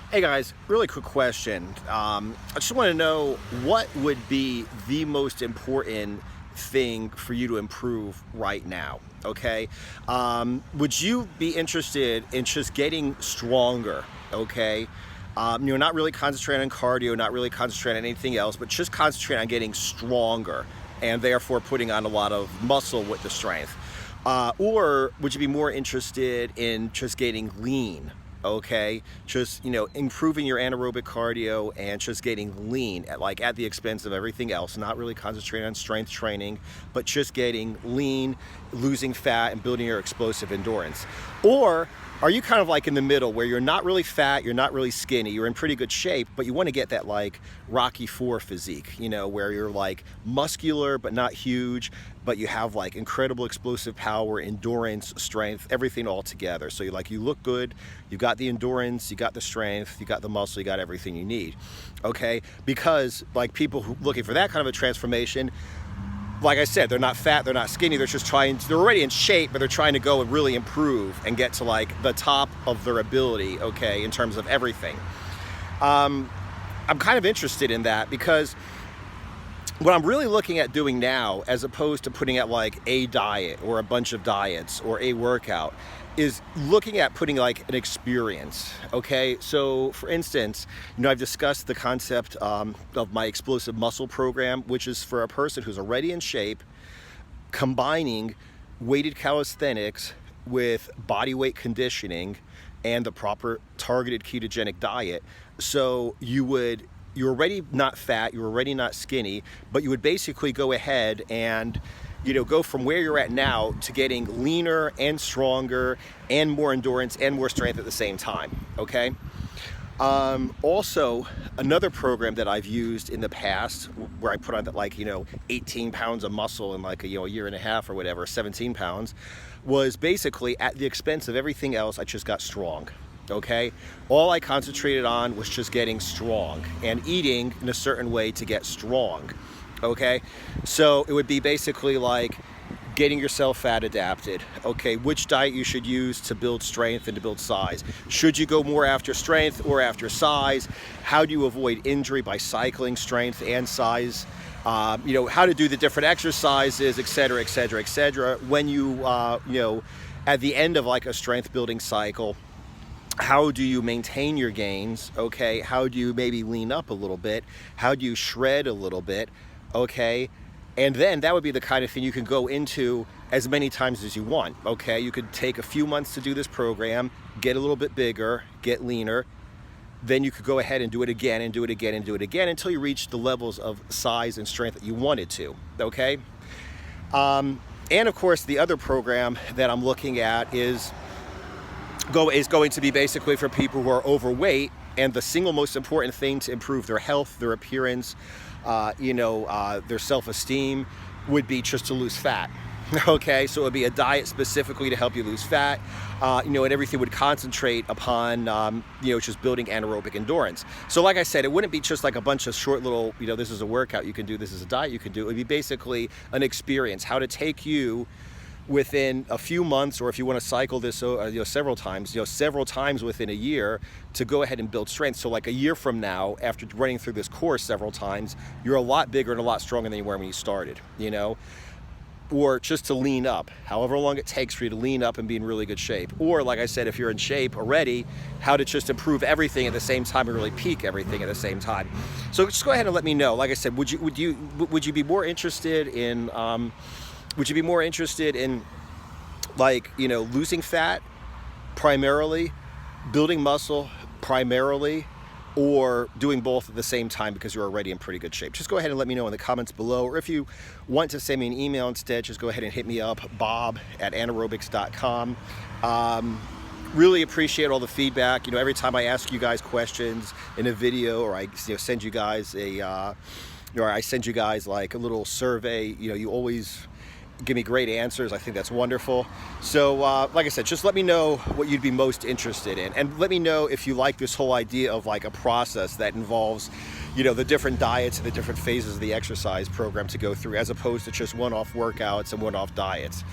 Hey guys, really quick question. I just want to know what would be the most important thing for you to improve right now? Okay. Would you be interested in just getting stronger? Okay. Not really concentrating on cardio, not really concentrating on anything else, but just concentrate on getting stronger and therefore putting on a lot of muscle with the strength. Or would you be more interested in just getting lean? Okay, just improving your anaerobic cardio and just getting lean at the expense of everything else, not really concentrating on strength training, but just getting lean, losing fat and building your explosive endurance. Or are you kind of like in the middle where you're not really fat, you're not really skinny, you're in pretty good shape, but you want to get that like Rocky IV physique, where you're like muscular but not huge, but you have like incredible explosive power, endurance, strength, everything all together. So you look good, you got the endurance, you got the strength, you got the muscle, you got everything you need. Okay? Because like people who looking for that kind of a transformation, like I said, they're not fat, they're not skinny, they're already in shape, but they're trying to go and really improve and get to like the top of their ability, okay, in terms of everything. I'm kind of interested in that because what I'm really looking at doing now, as opposed to putting out like a diet or a bunch of diets or a workout, is looking at putting like an experience. Okay, so for instance, I've discussed the concept of my explosive muscle program, which is for a person who's already in shape, combining weighted calisthenics with body weight conditioning and the proper targeted ketogenic diet. So you're already not fat, you're already not skinny, but you would basically go ahead and go from where you're at now to getting leaner and stronger and more endurance and more strength at the same time, okay? Also, another program that I've used in the past where I put on that 18 pounds of muscle in like a year and a half or whatever, 17 pounds, was basically at the expense of everything else. I just got strong. Okay, all I concentrated on was just getting strong and eating in a certain way to get strong. Okay, so it would be basically like getting yourself fat adapted. Okay, which diet you should use to build strength and to build size. Should you go more after strength or after size? How do you avoid injury by cycling strength and size? How to do the different exercises, etc., etc., etc. When you, at the end of like a strength building cycle, how do you maintain your gains? Okay, how do you maybe lean up a little bit? How do you shred a little bit? Okay, and then that would be the kind of thing you can go into as many times as you want. Okay, you could take a few months to do this program, get a little bit bigger, get leaner, then you could go ahead and do it again and do it again and do it again until you reach the levels of size and strength that you wanted to. Okay, and of course the other program that I'm looking at is going to be basically for people who are overweight, and the single most important thing to improve their health, their appearance, their self-esteem would be just to lose fat. Okay, so it would be a diet specifically to help you lose fat, and everything would concentrate upon, just building anaerobic endurance. So like I said, it wouldn't be just like a bunch of short little, this is a workout you can do, this is a diet you can do. It would be basically an experience, how to take you within a few months, or if you want to cycle this several times within a year, to go ahead and build strength. So like a year from now, after running through this course several times, you're a lot bigger and a lot stronger than you were when you started, or just to lean up, however long it takes for you to lean up and be in really good shape. Or like I said, if you're in shape already, how to just improve everything at the same time and really peak everything at the same time. So just go ahead and let me know. Like I said, would you be more interested in losing fat primarily, building muscle primarily, or doing both at the same time because you're already in pretty good shape? Just go ahead and let me know in the comments below. Or if you want to send me an email instead, just go ahead and hit me up, bob@anaerobics.com. Really appreciate all the feedback. Every time I ask you guys questions in a video, or I send you guys like a little survey, you always give me great answers. I think that's wonderful. So like I said, just let me know what you'd be most interested in, and let me know if you like this whole idea of like a process that involves the different diets and the different phases of the exercise program to go through, as opposed to just one-off workouts and one-off diets.